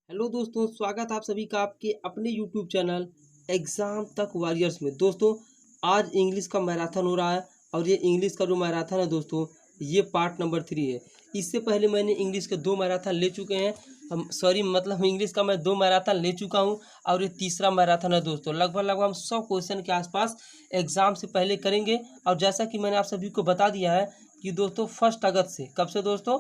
Hello दोस्तों, स्वागत आप सभी का आपके अपने यूट्यूब चैनल एग्ज़ाम तक वॉरियर्स में। दोस्तों, आज इंग्लिश का मैराथन हो रहा है और ये इंग्लिश का जो मैराथन है दोस्तों, ये पार्ट नंबर 3 है। इससे पहले मैंने इंग्लिश के 2 मैराथन ले चुके हैं। इंग्लिश का मैं 2 मैराथन ले चुका हूँ और ये तीसरा मैराथन है दोस्तों। लगभग हम 100 क्वेश्चन के आसपास एग्ज़ाम से पहले करेंगे। और जैसा कि मैंने आप सभी को बता दिया है कि दोस्तों 1 अगस्त से, कब से दोस्तों,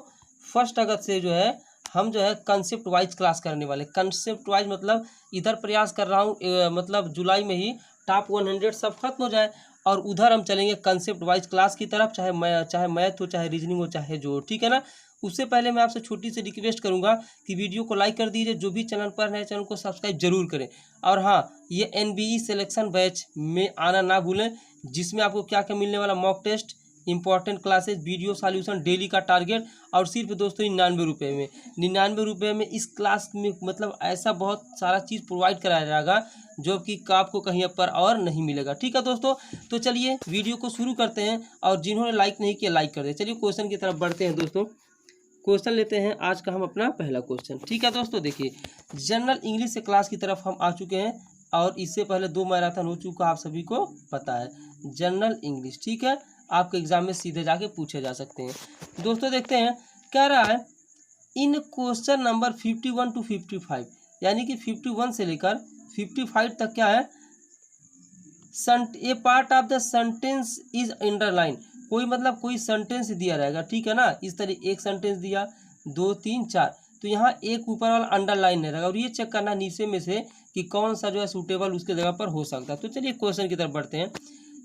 1 अगस्त से जो है हम जो है कंसेप्ट वाइज क्लास करने वाले। कंसेप्ट वाइज मतलब इधर प्रयास कर रहा हूँ मतलब जुलाई में ही टॉप 100 सब खत्म हो जाए और उधर हम चलेंगे कंसेप्ट वाइज क्लास की तरफ, चाहे मैथ हो, चाहे रीजनिंग हो, चाहे जो हो, ठीक है ना। उससे पहले मैं आपसे छोटी सी रिक्वेस्ट करूंगा कि वीडियो को लाइक कर दीजिए, जो भी चैनल पर नए चैनल को सब्सक्राइब जरूर करें। और हाँ, ये NBE सिलेक्शन बैच में आना ना भूलें, जिसमें आपको क्या क्या मिलने वाला, mock test, important classes, video solution, daily का टारगेट, और सिर्फ दोस्तों 99 रुपये में। 99 रुपये में इस क्लास में मतलब ऐसा बहुत सारा चीज़ प्रोवाइड कराया जाएगा जो कि आपको कहीं पर और नहीं मिलेगा। ठीक है दोस्तों, तो चलिए वीडियो को शुरू करते हैं। और जिन्होंने लाइक नहीं किया लाइक कर दे। चलिए क्वेश्चन की तरफ बढ़ते हैं दोस्तों। क्वेश्चन लेते हैं आज का हम अपना पहला क्वेश्चन। ठीक है दोस्तों, देखिए जनरल इंग्लिश से क्लास की तरफ हम आ चुके हैं और इससे पहले 2 मैराथन हो चुका, आप सभी को पता है। जनरल इंग्लिश, ठीक है, आपके एग्जाम में सीधे जाके पूछे जा सकते हैं। दोस्तों देखते हैं, कह रहा है इन क्वेश्चन नंबर 51 टू 55, यानी कि 51 से लेकर 55 तक क्या है, a part of the sentence is underline. कोई मतलब कोई सेंटेंस दिया रहेगा, ठीक है ना। इस तरह एक सेंटेंस दिया, 2 3 4, तो यहाँ एक ऊपर वाला अंडरलाइन नहीं रहेगा और ये चेक करना नीचे में से कि कौन सा जो है सूटेबल उसके जगह पर हो सकता है। तो चलिए क्वेश्चन की तरफ बढ़ते हैं।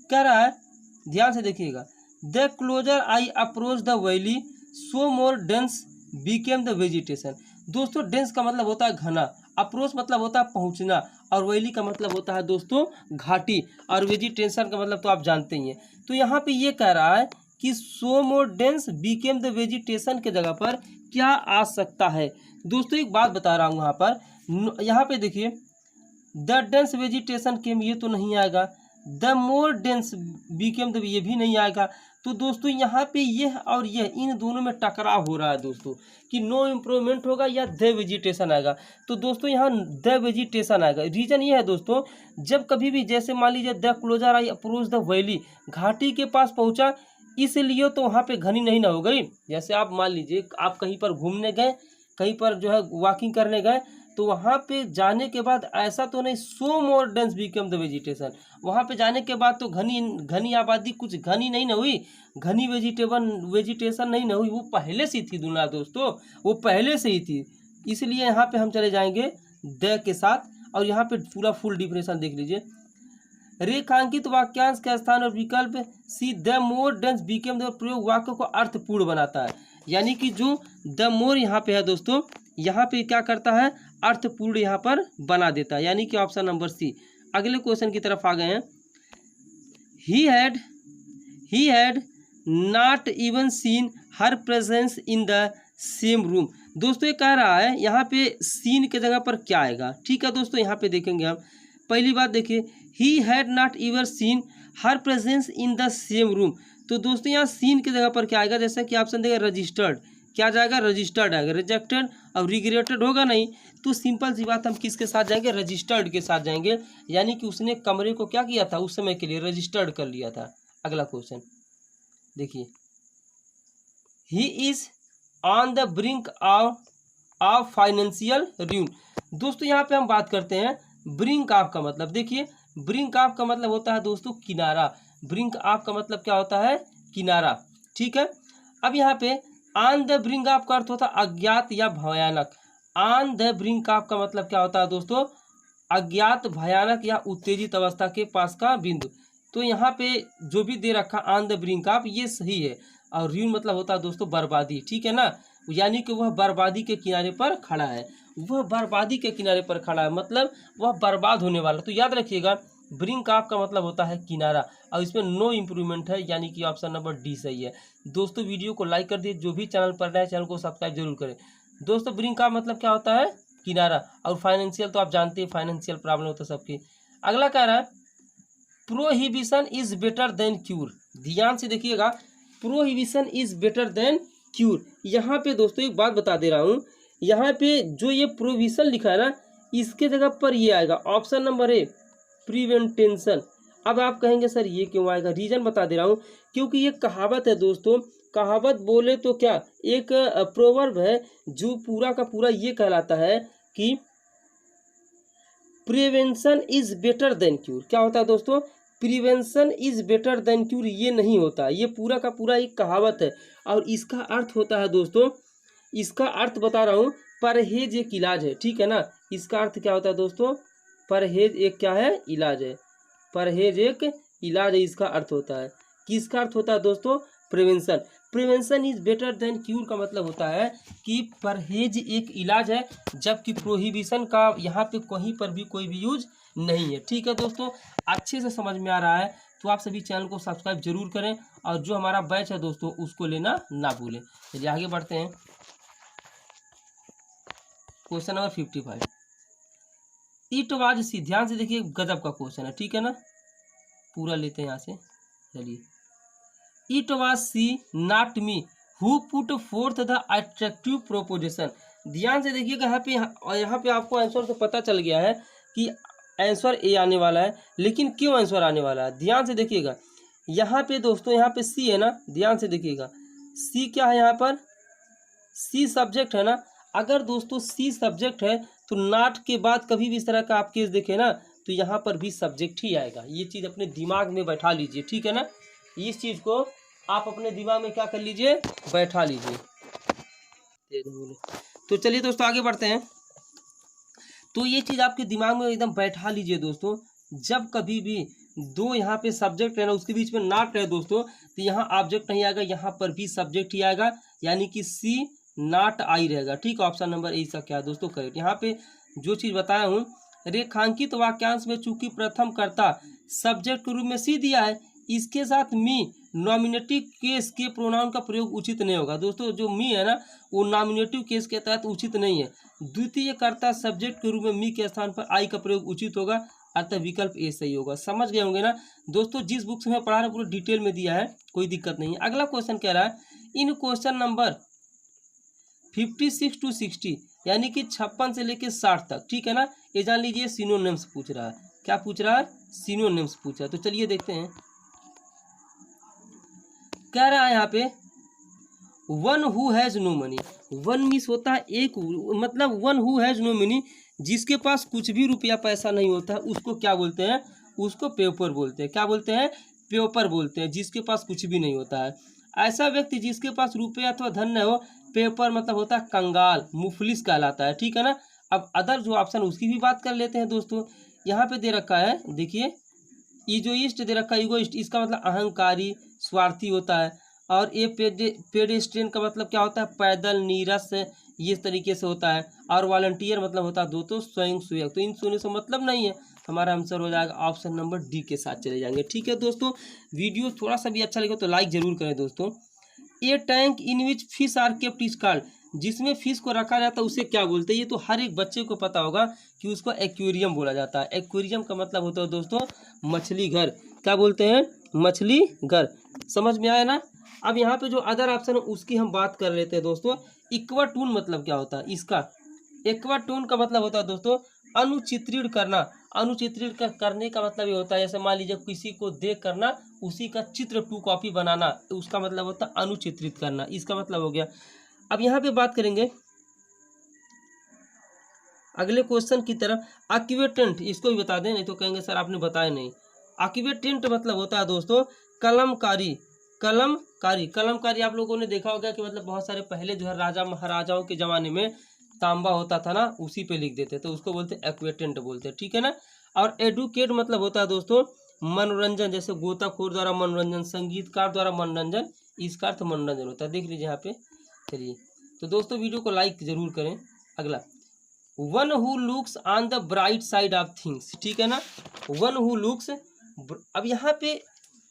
कह रहा है, ध्यान से देखिएगा, the closer I approach the valley so more dense became the vegetation. दोस्तों डेंस का मतलब होता है घना, अप्रोच मतलब होता है पहुंचना, और वैली का मतलब होता है दोस्तों घाटी, और वेजिटेशन का मतलब तो आप जानते ही हैं। तो यहाँ पे ये कह रहा है कि so more dense became the vegetation के जगह पर क्या आ सकता है। दोस्तों एक बात बता रहा हूँ यहाँ पे देखिए, द डेंस वेजिटेशन केम, ये तो नहीं आएगा। The more dense Beckham, the ये भी नहीं आएगा। तो दोस्तों यहाँ पे यह और यह इन दोनों में टकराव हो रहा है दोस्तों, कि नो इम्प्रूवमेंट होगा या द वेजिटेशन आएगा। तो दोस्तों यहाँ द वेजिटेशन आएगा। रीजन ये है दोस्तों, जब कभी भी जैसे मान लीजिए the closer I approach the valley, घाटी के पास पहुंचा, इसलिए तो वहाँ पे घनी नहीं ना हो गई। जैसे आप मान लीजिए आप कहीं पर घूमने गए, कहीं पर जो है वॉकिंग करने गए, तो वहाँ पे जाने के बाद ऐसा तो नहीं so more dense become the vegetation, वहाँ पे जाने के बाद तो घनी घनी आबादी कुछ घनी नहीं ना हुई, घनी वेजिटेशन नहीं ना हुई, वो पहले से थी दुनिया दोस्तों, वो पहले से ही थी। इसलिए यहाँ पे हम चले जाएंगे द के साथ। और यहाँ पे पूरा फुल डिफिनेशन देख लीजिए। रेखांकित वाक्यांश का स्थान और विकल्प see the more dense became the प्रयोग वाक्य को अर्थपूर्ण बनाता है। यानी कि जो द मोर यहाँ पे है दोस्तों, यहाँ पे क्या करता है, अर्थपूर्ण यहाँ पर बना देता है, यानी कि ऑप्शन नंबर सी। अगले क्वेश्चन की तरफ आ गए हैं। He had not even seen her presence in the same room. दोस्तों ये कह रहा है यहाँ पे सीन के जगह पर क्या आएगा। ठीक है दोस्तों, यहाँ पे देखेंगे हम। पहली बात देखिए, he had not even seen her presence in the same room. तो दोस्तों यहाँ सीन के जगह पर क्या आएगा, जैसा कि ऑप्शन देगा रजिस्टर्ड, क्या जाएगा, रजिस्टर्ड आएगा। रिजेक्टेड और रिग्रेटेड होगा नहीं, तो सिंपल सी बात, हम किसके साथ जाएंगे, रजिस्टर्ड के साथ जाएंगे। यानी कि उसने कमरे को क्या किया था, उस समय के लिए रजिस्टर्ड कर लिया था। अगला क्वेश्चन देखिए, he is on the brink of financial ruin. दोस्तों यहाँ पे हम बात करते हैं ब्रिंक ऑफ का मतलब। देखिए ब्रिंक ऑफ का मतलब होता है दोस्तों किनारा, ब्रिंक ऑफ का मतलब क्या होता है, किनारा। ठीक है, अब यहाँ पे ऑन द ब्रिंक ऑफ का अर्थ होता है अज्ञात या भयानक। ऑन द ब्रिंक ऑफ का मतलब क्या होता है दोस्तों, अज्ञात, भयानक या उत्तेजित अवस्था के पास का बिंदु। तो यहाँ पे जो भी दे रखा ऑन द ब्रिंक ऑफ, ये सही है। और रूइन मतलब होता है दोस्तों बर्बादी, ठीक है ना। यानी कि वह बर्बादी के किनारे पर खड़ा है, वह बर्बादी के किनारे पर खड़ा है, मतलब वह बर्बाद होने वाला। तो याद रखिएगा, ब्रिंक ऑफ का मतलब होता है किनारा, और इसमें नो इम्प्रूवमेंट है, यानी कि ऑप्शन नंबर डी सही है। दोस्तों वीडियो को लाइक कर दिए, जो भी चैनल पर नए चैनल को सब्सक्राइब जरूर करें। दोस्तों ब्रिंक ऑफ मतलब क्या होता है, किनारा। और फाइनेंशियल तो आप जानते हैं, फाइनेंशियल प्रॉब्लम होता है सबकी। अगला कह रहा है prohibition is better than cure. ध्यान से देखिएगा, prohibition is better than cure. यहाँ पे दोस्तों एक बात बता दे रहा हूँ, यहाँ पे जो ये प्रोविजन लिखा है ना, इसके जगह पर ये आएगा ऑप्शन नंबर ए प्रिवेंटेंशन। अब आप कहेंगे सर ये क्यों आएगा, रीजन बता दे रहा हूँ, क्योंकि ये कहावत है दोस्तों। कहावत बोले तो क्या, एक प्रोवर्ब है जो पूरा का पूरा ये कहलाता है कि prevention is better than cure. क्या होता है दोस्तों, prevention is better than cure, ये नहीं होता, ये पूरा का पूरा एक कहावत है। और इसका अर्थ होता है दोस्तों, इसका अर्थ बता रहा हूँ, परहेज एक इलाज है, ठीक है ना। इसका अर्थ क्या होता है दोस्तों, परहेज एक क्या है, इलाज है। परहेज एक इलाज है, इसका अर्थ होता है। किसका अर्थ होता है दोस्तों, prevention. Prevention is better than cure का मतलब होता है कि परहेज एक इलाज है, जबकि प्रोहिबिशन का यहाँ पे कहीं पर भी कोई भी यूज नहीं है। ठीक है दोस्तों, अच्छे से समझ में आ रहा है तो आप सभी चैनल को सब्सक्राइब जरूर करें, और जो हमारा बैच है दोस्तों उसको लेना ना भूलें। चलिए आगे बढ़ते हैं। क्वेश्चन नंबर 55, इट वाज सी, ध्यान से देखिए, गजब का क्वेश्चन है, ठीक है ना, पूरा लेते हैं यहाँ से। चलिए, it was she not me who put forth the attractive proposition. ध्यान से देखिएगा, यहाँ पे आपको आंसर तो पता चल गया है कि आंसर ए आने वाला है, लेकिन क्यों आंसर आने वाला है, ध्यान से देखिएगा। यहाँ पे दोस्तों, यहाँ पे सी है ना, ध्यान से देखिएगा, सी क्या है यहाँ पर, सी सब्जेक्ट है ना। अगर दोस्तों सी सब्जेक्ट है तो नॉट के बाद कभी भी इस तरह का आप केस देखें ना, तो यहाँ पर भी सब्जेक्ट ही आएगा। ये चीज़ अपने दिमाग में बैठा लीजिए, ठीक है ना, इस चीज़ को आप अपने दिमाग में क्या कर लीजिए, बैठा लीजिए। तो चलिए दोस्तों आगे बढ़ते हैं। तो ये चीज़ आपके दिमाग में एकदम बैठा लीजिए दोस्तों, जब कभी भी दो यहाँ पे सब्जेक्ट है ना, उसके बीच में नॉट है दोस्तों, तो यहाँ ऑब्जेक्ट नहीं आएगा, यहाँ पर भी सब्जेक्ट ही आएगा, यानी कि सी नॉट आई रहेगा। ठीक, ऑप्शन नंबर ए इसका क्या है दोस्तों, करेक्ट। यहाँ पे जो चीज़ बताया हूँ, रेखांकित वाक्यांश में चूंकि प्रथम कर्ता सब्जेक्ट के रूप में सी दिया है, इसके साथ मी नॉमिनेटिव केस के प्रोनाउन का प्रयोग उचित नहीं होगा दोस्तों। जो मी है ना, वो नॉमिनेटिव केस के तहत उचित नहीं है। द्वितीय कर्ता सब्जेक्ट के रूप में मी के स्थान पर आई का प्रयोग उचित होगा, अतः विकल्प ए सही होगा। समझ गए होंगे ना दोस्तों, जिस बुक से मैं पढ़ा रहा हूँ पूरा डिटेल में दिया है, कोई दिक्कत नहीं है। अगला क्वेश्चन कह रहा है, इन क्वेश्चन नंबर 56 to 60, यानी कि 56 से लेके 60 तक, ठीक है ना, ये जान लीजिए सिनोनिम्स पूछ रहा है। क्या पूछ रहा है, सिनोनिम्स पूछ रहा है। तो चलिए देखते हैं, कह रहा है यहाँ पे one who has no money. One means होता है एक, मतलब one who has no money, जिसके पास कुछ भी रुपया पैसा नहीं होता है, उसको क्या बोलते हैं, उसको पेपर बोलते हैं। क्या बोलते हैं, पेपर बोलते हैं, जिसके पास कुछ भी नहीं होता है। ऐसा व्यक्ति जिसके पास रुपया अथवा धन न हो, पेपर मतलब होता है कंगाल, मुफलिस कहलाता है, ठीक है ना। अब अदर जो ऑप्शन उसकी भी बात कर लेते हैं दोस्तों। यहाँ पे दे रखा है, देखिए, ईगोइस्ट दे रखा है, ईगोइस्ट इसका मतलब अहंकारी, स्वार्थी होता है। और ये पेडेस्ट्रियन का मतलब क्या होता है, पैदल, नीरस, ये तरीके से होता है। और वॉलंटियर मतलब होता है दोस्तों स्वयं सेवक। तो इन सोने से मतलब नहीं है, हमारा आंसर हो जाएगा ऑप्शन नंबर डी के साथ चले जाएंगे। ठीक है दोस्तों, वीडियो थोड़ा सा भी अच्छा लगे तो लाइक जरूर करें दोस्तों। A tank in which fish are kept is called, जिसमें फिश को रखा जाता है उसे क्या बोलते हैं, ये तो हर एक बच्चे को पता होगा कि उसको एक्वेरियम बोला जाता है। एक्वेरियम का मतलब होता है दोस्तों मछली घर। क्या बोलते हैं, मछली घर। समझ में आया ना। अब यहाँ पे जो अदर ऑप्शन है उसकी हम बात कर लेते हैं दोस्तों। इक्वाटून मतलब क्या होता है इसका, इक्वाटून का मतलब होता है दोस्तों अनुचित्रित करना। अनुचित्रित करने का मतलब ये होता है, जैसे मान लीजिए किसी को देख करना, उसी का चित्र टू कॉपी बनाना, उसका मतलब होता है अनुचित्रित करना, इसका मतलब हो गया। अब यहाँ पे बात करेंगे अगले क्वेश्चन की तरफ। एक्विटेंट, इसको भी बता दें, नहीं तो कहेंगे सर आपने बताया नहीं। एक्विटेंट मतलब होता है दोस्तों कलमकारी। कलमकारी, कलमकारी आप लोगों ने देखा होगा कि मतलब बहुत सारे पहले जो है राजा महाराजाओं के ज़माने में तांबा होता था ना, उसी पे लिख देते, तो उसको बोलते हैं एक्वेटेंट बोलते हैं, ठीक है ना। और एडुकेट मतलब होता है दोस्तों मनोरंजन, जैसे गोताखोर द्वारा मनोरंजन, संगीतकार द्वारा मनोरंजन, इसका अर्थ मनोरंजन होता है। देख लीजिए यहाँ पे। चलिए तो दोस्तों वीडियो को लाइक जरूर करें। अगला, one who looks on the bright side of things, ठीक है ना। वन हु लुक्स, अब यहाँ पे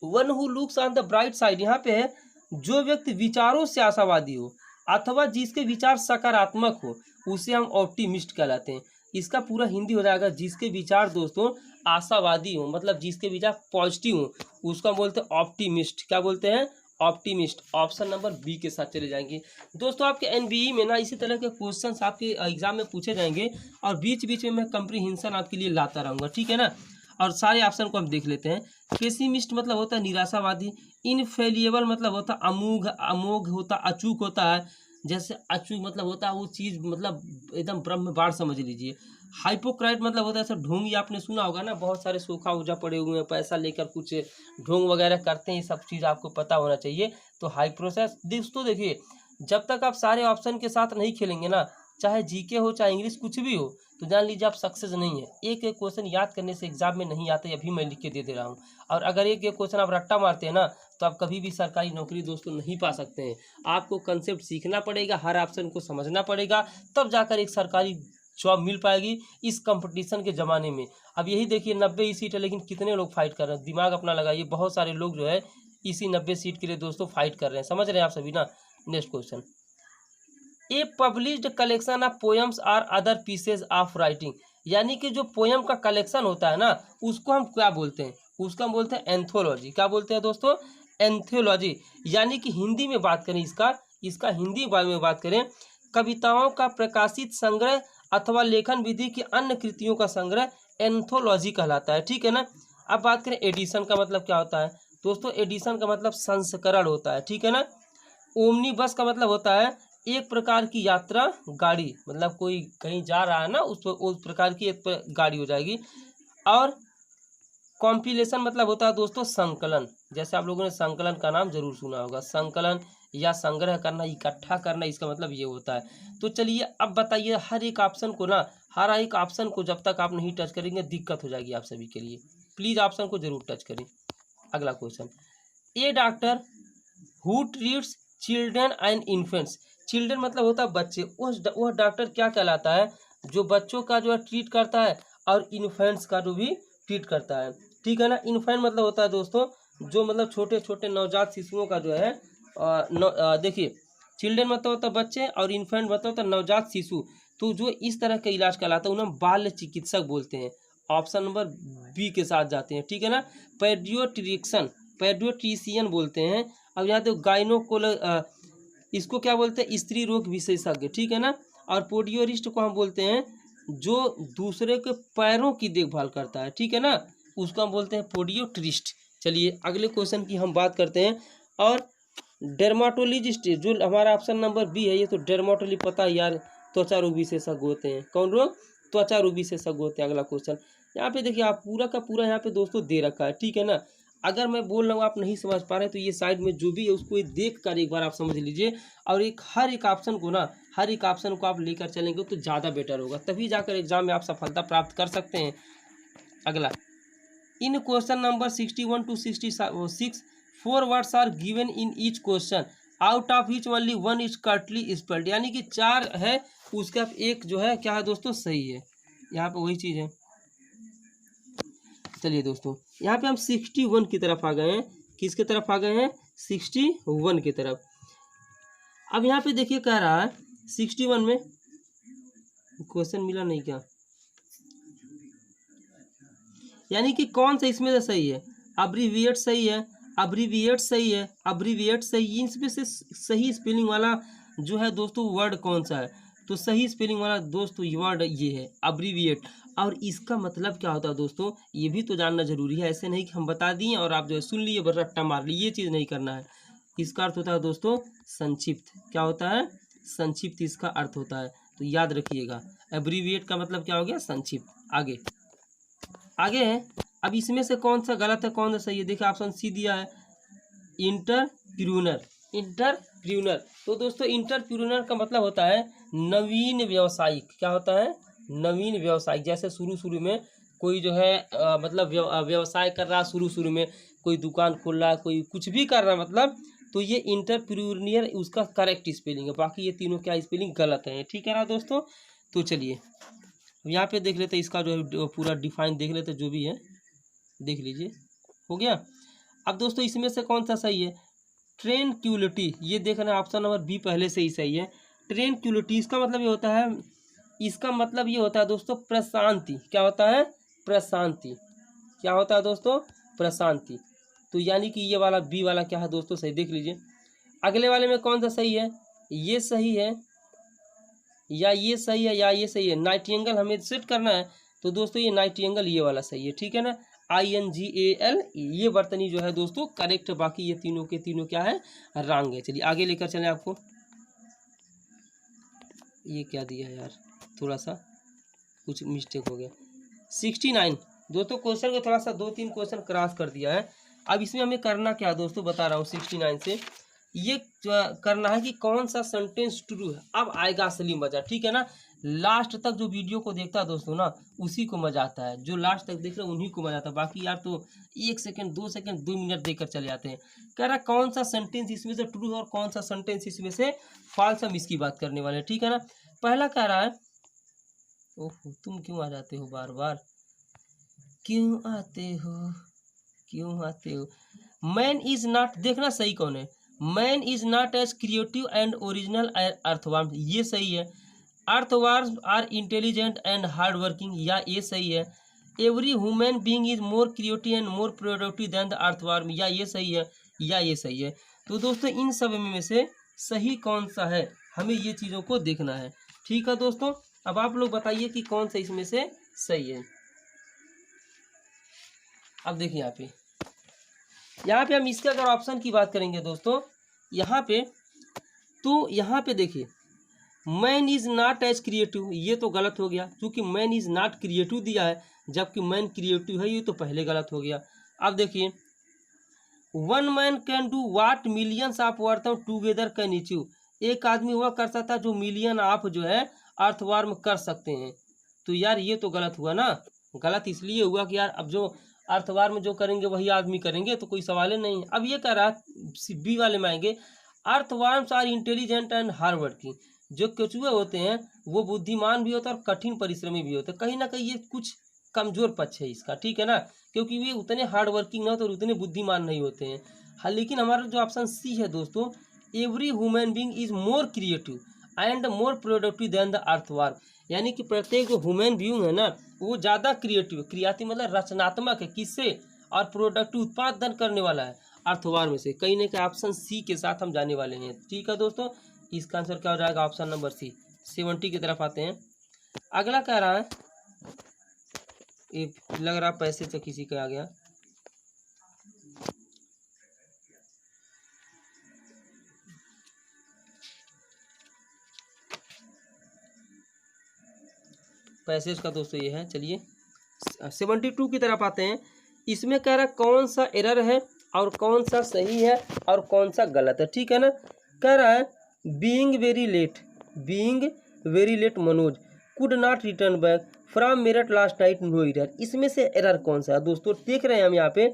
one who looks on the bright side, यहाँ पे है जो व्यक्ति विचारों से आशावादी हो अथवा जिसके विचार सकारात्मक हो, उसे हम ऑप्टिमिस्ट कहलाते हैं। इसका पूरा हिंदी हो जाएगा जिसके विचार दोस्तों आशावादी हो, मतलब जिसके विचार पॉजिटिव हो, उसको बोलते हैं ऑप्टिमिस्ट। क्या बोलते हैं, ऑप्टिमिस्ट, ऑप्शन नंबर बी के साथ चले जाएंगे। दोस्तों आपके एनबीई में ना इसी तरह के क्वेश्चंस आपके एग्जाम में पूछे जाएंगे और बीच बीच में मैं कंप्रीहेंशन आपके लिए लाता रहूँगा, ठीक है ना। और सारे ऑप्शन को हम देख लेते हैं। पेसिमिस्ट मतलब होता है निराशावादी। इनफेलिएबल मतलब होता है अमोघ, अमोघ होता अचूक होता है। जैसे अचूक मतलब होता है वो चीज़ मतलब एकदम ब्रह्म बाण समझ लीजिए। हाइपोक्राइट मतलब होता है ऐसा ढोंगी, आपने सुना होगा ना, बहुत सारे सोखा ओझा पड़े हुए हैं, पैसा लेकर कुछ ढोंग वगैरह करते हैं, ये सब चीज़ आपको पता होना चाहिए। तो हाई प्रोसेस दोस्तों देखिए, जब तक आप सारे ऑप्शन के साथ नहीं खेलेंगे ना, चाहे जीके हो चाहे इंग्लिश कुछ भी हो, तो जान लीजिए आप सक्सेस नहीं है। एक एक क्वेश्चन याद करने से एग्जाम में नहीं आते, अभी मैं लिख के दे रहा हूँ। और अगर एक एक क्वेश्चन आप रट्टा मारते हैं ना, तो आप कभी भी सरकारी नौकरी दोस्तों नहीं पा सकते हैं। आपको कंसेप्ट सीखना पड़ेगा, हर ऑप्शन को समझना पड़ेगा, तब जाकर एक सरकारी जॉब मिल पाएगी इस कंपटीशन के ज़माने में। अब यही देखिए 90 ही सीट है, लेकिन कितने लोग फाइट कर रहे हैं, दिमाग अपना लगाइए। बहुत सारे लोग जो है इसी 90 सीट के लिए दोस्तों फाइट कर रहे हैं, समझ रहे हैं आप सभी ना। Next question, a published collection of poems are other pieces of writing, यानी कि जो पोएम का कलेक्शन होता है ना, उसको हम क्या बोलते हैं, उसको हम बोलते हैं एंथोलॉजी। क्या बोलते हैं दोस्तों, एंथोलॉजी। यानी कि हिंदी में बात करें इसका हिंदी में बात करें, कविताओं का प्रकाशित संग्रह अथवा लेखन विधि की अन्य कृतियों का संग्रह एंथोलॉजी कहलाता है, ठीक है ना। अब बात करें एडिशन का मतलब क्या होता है दोस्तों, एडिशन का मतलब संस्करण होता है, ठीक है ना। ओमनी बस का मतलब होता है एक प्रकार की यात्रा गाड़ी, मतलब कोई कहीं जा रहा है ना, उस प्रकार की एक गाड़ी हो जाएगी। और कॉम्पिलेशन मतलब होता है दोस्तों संकलन, जैसे आप लोगों ने संकलन का नाम जरूर सुना होगा। संकलन या संग्रह करना, इकट्ठा करना, इसका मतलब ये होता है। तो चलिए अब बताइए, हर एक ऑप्शन को ना, हर एक ऑप्शन को जब तक आप नहीं टच करेंगे दिक्कत हो जाएगी आप सभी के लिए। प्लीज ऑप्शन को जरूर टच करें। अगला question, A doctor who treats children and infants, children मतलब होता है बच्चे, वह डॉक्टर क्या कहलाता है, जो बच्चों का जो है ट्रीट करता है और इन्फेंट्स का जो भी ट्रीट करता है, ठीक है ना। इन्फेंट मतलब होता है दोस्तों जो मतलब छोटे छोटे नवजात शिशुओं का जो है देखिए, चिल्ड्रन मतलब होता है बच्चे और इन्फेंट मतलब होता है नवजात शिशु। तो जो इस तरह का इलाज कहलाता है उन्हें बाल चिकित्सक बोलते हैं। ऑप्शन नंबर बी के साथ जाते हैं, ठीक है ना। पेडियोट्रिक्सन, पेडियोट्रिशियन बोलते हैं। अब यहाँ तो गाइनोकोल इसको क्या बोलते हैं, स्त्री रोग विशेषज्ञ, ठीक है ना। और पोडियोरिस्ट को हम बोलते हैं जो दूसरे के पैरों की देखभाल करता है, ठीक है ना, उसको हम बोलते हैं पोडियोट्रिस्ट। चलिए अगले क्वेश्चन की हम बात करते हैं। और डर्माटोलॉजिस्ट, जो हमारा ऑप्शन नंबर बी है, ये तो डर्माटोलॉजी पता है यार, त्वचा रोग विशेषज्ञ होते हैं। कौन रोग, त्वचा रोग विशेषज्ञ होते हैं। अगला क्वेश्चन यहाँ पे देखिए, आप पूरा का पूरा यहाँ पे दोस्तों दे रखा है, ठीक है ना। अगर मैं बोल रहा हूँ आप नहीं समझ पा रहे तो ये साइड में जो भी है उसको देख कर एक बार आप समझ लीजिए, और हर एक ऑप्शन को ना, हर एक ऑप्शन को आप लेकर चलेंगे तो ज़्यादा बेटर होगा, तभी जाकर एग्जाम में आप सफलता प्राप्त कर सकते हैं। अगला, in question number 61 to 66 4 words are given in each question, out of each only one is correctly spelled, यानी कि 4 है उसका एक जो है क्या है दोस्तों सही है। यहाँ पे वही चीज़ है। चलिए दोस्तों यहाँ पे हम 61 की तरफ आ गए हैं। किसके तरफ आ गए हैं, 61 की तरफ। अब यहाँ पे देखिए कह रहा है 61 में क्वेश्चन मिला नहीं क्या, यानी कि कौन सा इसमें से सही है, अब्रीविएट सही है, अब्रीविएट सही है, अब्रीविएट सही, इनमें से सही स्पेलिंग वाला जो है दोस्तों वर्ड कौन सा है, तो सही स्पेलिंग वाला दोस्तों वर्ड ये है अब्रीविएट। और इसका मतलब क्या होता है दोस्तों, ये भी तो जानना जरूरी है, ऐसे नहीं कि हम बता दिए और आप जो है सुन लिए बस रट्टा मार लिए, ये चीज़ नहीं करना है। इसका अर्थ होता है दोस्तों संक्षिप्त, क्या होता है, संक्षिप्त इसका अर्थ होता है, तो याद रखिएगा। एब्रीविएट का मतलब क्या हो गया, संक्षिप्त। आगे आगे है, अब इसमें से कौन सा गलत है कौन सा सही है, देखिए ऑप्शन सी दिया है इंटरप्रेन्योर, इंटरप्रेन्योर। तो दोस्तों इंटरप्रेन्योर का मतलब होता है नवीन व्यावसायिक, क्या होता है, नवीन व्यावसायिक। जैसे शुरू में कोई जो है मतलब व्यवसाय कर रहा, शुरू में कोई दुकान खोल रहा, कोई कुछ भी कर रहा मतलब, तो ये इंटरप्रेन्योर उसका करेक्ट स्पेलिंग है, बाकी ये तीनों क्या स्पेलिंग गलत है, ठीक है ना दोस्तों। तो चलिए यहाँ पे देख लेते हैं, इसका जो है पूरा डिफाइन देख लेते हैं, जो भी है देख लीजिए, हो गया। अब दोस्तों इसमें से कौन सा सही है, ट्रेनक्विलिटी, ये देखना ऑप्शन नंबर बी पहले से ही सही है। ट्रेनक्विलिटी इसका मतलब ये होता है, इसका मतलब ये होता है दोस्तों प्रशांति, क्या होता है, प्रशांति, क्या होता है दोस्तों, प्रशांति। तो यानी कि ये वाला बी वाला क्या है दोस्तों, सही। देख लीजिए अगले वाले में कौन सा सही है, ये सही है या ये सही है या ये सही है। नाइटिंगल हमें सेट करना है, तो दोस्तों ये नाइटिंगल ये वाला सही है, ठीक है ना। INGAL ये बर्तनी जो है दोस्तों करेक्ट है। बाकी ये तीनों के तीनों क्या है, रंग है। चलिए आगे लेकर चलें आपको। ये क्या दिया है यार, थोड़ा सा कुछ मिस्टेक हो गया। 69 दोस्तों क्वेश्चन को थोड़ा सा 2-3 क्वेश्चन क्रॉस कर दिया है। अब इसमें हमें करना क्या दोस्तों बता रहा हूँ। 69 से ये करना है कि कौन सा सेंटेंस ट्रू है। अब आएगा असली मजा, ठीक है ना। लास्ट तक जो वीडियो को देखता है दोस्तों ना, उसी को मजा आता है। जो लास्ट तक देख रहे हैं उन्हीं को मजा आता है। बाकी यार तो 1 सेकंड 2 सेकंड 2 मिनट देकर चले जाते हैं। कह रहा कौन सा सेंटेंस इसमें से ट्रू है और कौन सा सेंटेंस इसमें से फॉल्स। हम इसकी बात करने वाले हैं, ठीक है ना। पहला कह रहा है, ओह तुम क्यों आ जाते हो बार बार, क्यों आते हो, क्यों आते हो। मैन इज नॉट, देखना सही कौन है। Man is not as creative and original earthworm, ये सही है। Earthworms are intelligent and hard working, या ये सही है। Every human being is more creative and more productive than the earthworm, या ये सही है या ये सही है। तो दोस्तों इन सब में से सही कौन सा है, हमें ये चीज़ों को देखना है, ठीक है दोस्तों। अब आप लोग बताइए कि कौन सा इसमें से सही है। अब देखिए यहाँ पे हम इसके अगर ऑप्शन की बात करेंगे दोस्तों, यहाँ पे देखिए man is not as creative, ये तो गलत हो गया क्योंकि मैन इज नॉट क्रिएटिव दिया है, जबकि मैन क्रिएटिव है, ये तो पहले गलत हो गया। अब देखिए one man can do what millions of earthworm together can achieve, एक आदमी वह कर सकता है जो मिलियन ऑफ जो है अर्थवर्म कर सकते हैं। तो यार ये तो गलत हुआ ना। गलत इसलिए हुआ कि यार अब जो अर्थवर्म जो करेंगे वही आदमी करेंगे, तो कोई सवाल ही नहीं। अब ये कह रहा है बी वाले में आएंगे, earthworms are intelligent and hard working, जो केचुए होते हैं वो बुद्धिमान भी होते हैं और कठिन परिश्रमी भी होते हैं। कहीं ना कहीं ये कुछ कमजोर पक्ष है इसका, ठीक है ना, क्योंकि वे उतने हार्ड वर्किंग नहीं होते और उतने बुद्धिमान नहीं होते हैं। हाँ, लेकिन हमारा जो ऑप्शन सी है दोस्तों, every human being is more creative and more productive than the earthworm, यानी कि प्रत्येक जो ह्यूमन बीइंग है ना वो ज़्यादा क्रिएटिव मतलब रचनात्मक है, किससे, और प्रोडक्टिव उत्पादन करने वाला है अर्थवर्म से। कहीं ना कहीं ऑप्शन सी के साथ हम जाने वाले हैं, ठीक है दोस्तों। इसका आंसर क्या हो जाएगा, ऑप्शन नंबर सी। 70 की तरफ आते हैं। अगला कह रहा है, ये लग रहा पैसे से किसी का आ गया। पैसेज का दोस्तों ये है। चलिए 72 की तरफ आते हैं। इसमें कह रहा है कौन सा एरर है और कौन सा सही है और कौन सा गलत है, ठीक है ना। कह रहा है being very late Manoj could not return back from Meerut last night, no error. इसमें से एरर कौन सा है दोस्तों, देख रहे हैं हम यहाँ पे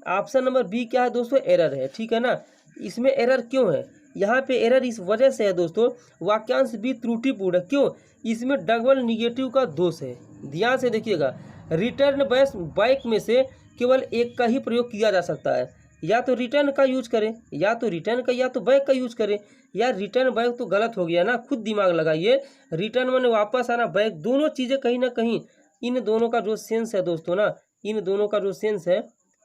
ऑप्शन नंबर बी क्या है दोस्तों, एरर है, ठीक है ना। इसमें एरर क्यों है, यहाँ पे एरर इस वजह से है दोस्तों, वाक्यांश भी त्रुटिपूर्ण है। क्यों, इसमें डबल निगेटिव का दोष है। ध्यान से देखिएगा, रिटर्न बैक में से केवल एक का ही प्रयोग किया जा सकता है, या तो रिटर्न का यूज करें, या तो रिटर्न का, या तो बैक का यूज करें। यार रिटर्न बैक तो गलत हो गया ना, खुद दिमाग लगाइए। रिटर्न मैंने वापस आना, बैक, दोनों चीज़ें कहीं ना कहीं इन दोनों का जो सेंस है दोस्तों ना, इन दोनों का जो सेंस है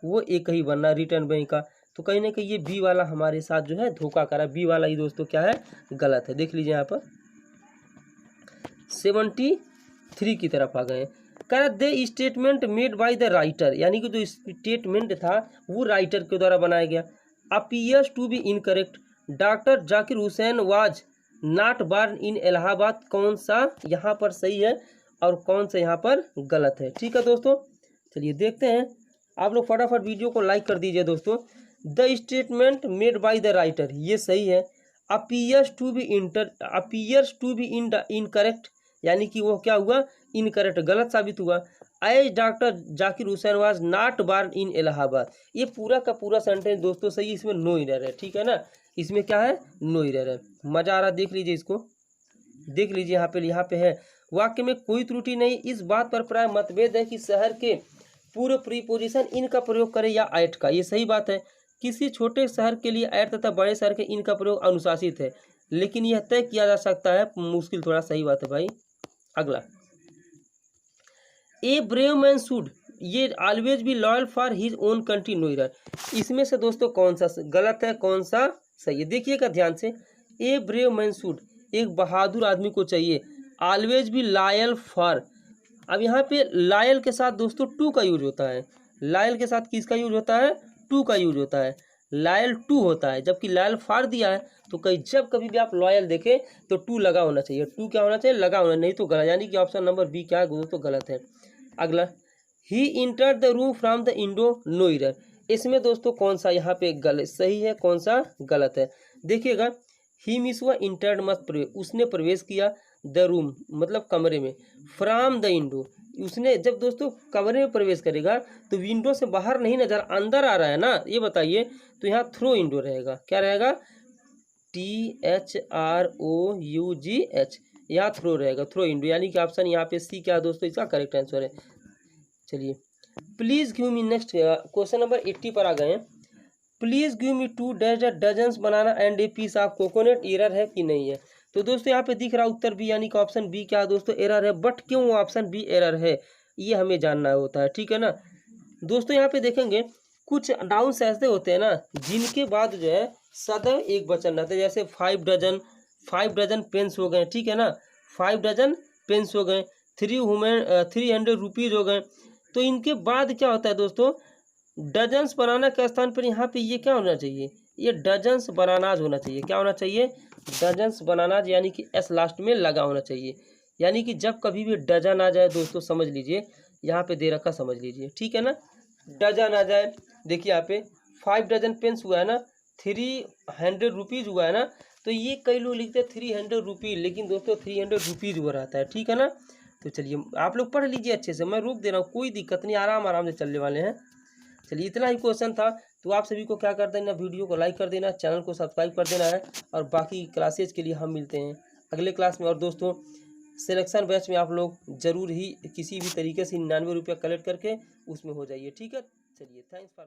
वो एक ही बनना, रिटर्न बैक का। तो कहीं ना कहीं ये बी वाला हमारे साथ जो है धोखा करा, बी वाला ही दोस्तों क्या है, गलत है। देख लीजिए यहाँ पर 73 की तरफ आ गए। कह रहा the statement made by the writer, यानी कि जो स्टेटमेंट था वो राइटर के द्वारा बनाया गया। Appears to be incorrect, doctor Zakir Hussain was not born in Allahabad, कौन सा यहाँ पर सही है और कौन सा यहाँ पर गलत है, ठीक है दोस्तों। चलिए देखते हैं, आप लोग फटाफट वीडियो को लाइक कर दीजिए दोस्तों। The statement made by the writer, ये सही है। अपीयर्स टू बी इनकरेक्ट, यानी कि वो क्या हुआ, इनकरेक्ट, गलत साबित हुआ। As doctor Zakir Hussain was not born in Allahabad, ये पूरा का पूरा सेंटेंस दोस्तों सही, इसमें नो एरर है, ठीक है ना। इसमें क्या है, नो एरर है। मजा आ रहा, देख लीजिए इसको, देख लीजिए यहाँ पे है, वाक्य में कोई त्रुटि नहीं। इस बात पर प्राय मतभेद है कि शहर के पूर्व प्रीपोजिशन इन का प्रयोग करें या एट का, ये सही बात है। किसी छोटे शहर के लिए एट तथा बड़े शहर के इन का प्रयोग अनुशासित है, लेकिन यह तय किया जा सकता है, मुश्किल थोड़ा, सही बात है भाई। अगला, ए ब्रेव मैन शुड ये always be loyal for his own country no error. इसमें से दोस्तों कौन सा गलत है, कौन सा सही है, देखिएगा ध्यान से। ए ब्रेव मैन शुड, एक बहादुर आदमी को चाहिए, ऑलवेज बी लॉयल फॉर। अब यहाँ पे लॉयल के साथ दोस्तों टू का यूज होता है, लॉयल के साथ किसका यूज होता है, टू का यूज होता है, लॉयल टू होता है, जबकि लॉयल फॉर दिया है। तो जब कभी भी आप लॉयल देखें तो टू लगा होना चाहिए, टू क्या होना चाहिए, लगा होना, नहीं तो गलत, यानी कि ऑप्शन नंबर बी क्या है दोस्तों गलत है। अगला, he enter the room from the window no error. इसमें दोस्तों कौन सा यहाँ पे गलत सही है, कौन सा गलत है, देखिएगा। ही मीन्स हुआ इंटर्ड मत प्रवेश, उसने प्रवेश किया, द रूम मतलब कमरे में, फ्रॉम द इंडो, उसने जब दोस्तों कमरे में प्रवेश करेगा तो विंडो से बाहर नहीं नजर अंदर आ रहा है ना, ये बताइए, तो यहाँ थ्रो इंडो रहेगा, क्या रहेगा, THROUGH, यहाँ थ्रो रहेगा, थ्रो इंडो, यानी कि ऑप्शन यहाँ पे सी क्या है दोस्तों, इसका करेक्ट आंसर है। चलिए, please give me, next question number 80 पर आ गए हैं। Please give me 2 dozens banana and a piece of coconut, error है कि नहीं है। तो दोस्तों यहाँ पे दिख रहा उत्तर बी, यानी कि ऑप्शन बी क्या है दोस्तों, एरर है। बट क्यों ऑप्शन बी एरर है, ये हमें जानना होता है, ठीक है ना। दोस्तों यहाँ पे देखेंगे कुछ नाउन्स ऐसे होते हैं ना जिनके बाद जो है सदैव एक वचन रहता है, जैसे 5 डजन, 5 डजन पेन्स हो गए, ठीक है ना, 5 डजन पेन्स हो गए, 300 रुपीज़ हो गए। तो इनके बाद क्या होता है दोस्तों, डजन्स बनाना के स्थान पर यहाँ पे ये क्या होना चाहिए, ये डजन्स बनानाज होना चाहिए, क्या होना चाहिए, डजन्स बनानाज, यानी कि एस लास्ट में लगा होना चाहिए। यानी कि जब कभी भी डजन आ जाए दोस्तों समझ लीजिए, यहाँ पे दे रखा समझ लीजिए, ठीक है ना, डजन आ जाए, देखिए यहाँ पे 5 डजन पेन्स हुआ है ना, 300 रुपीज़ हुआ है ना, तो ये कई लोग लिखते हैं 300 रुपीज़, लेकिन दोस्तों 300 रुपीज़ हुआ रहता है, ठीक है ना। तो चलिए आप लोग पढ़ लीजिए अच्छे से, मैं रोक दे रहा हूँ, कोई दिक्कत नहीं, आराम आराम से चलने वाले हैं। चलिए इतना ही क्वेश्चन था, तो आप सभी को क्या कर देना, वीडियो को लाइक कर देना, चैनल को सब्सक्राइब कर देना है, और बाकी क्लासेज के लिए हम मिलते हैं अगले क्लास में। और दोस्तों सिलेक्शन बैच में आप लोग जरूर ही किसी भी तरीके से 99 रुपया कलेक्ट करके उसमें हो जाइए, ठीक है। चलिए, थैंक्स फॉर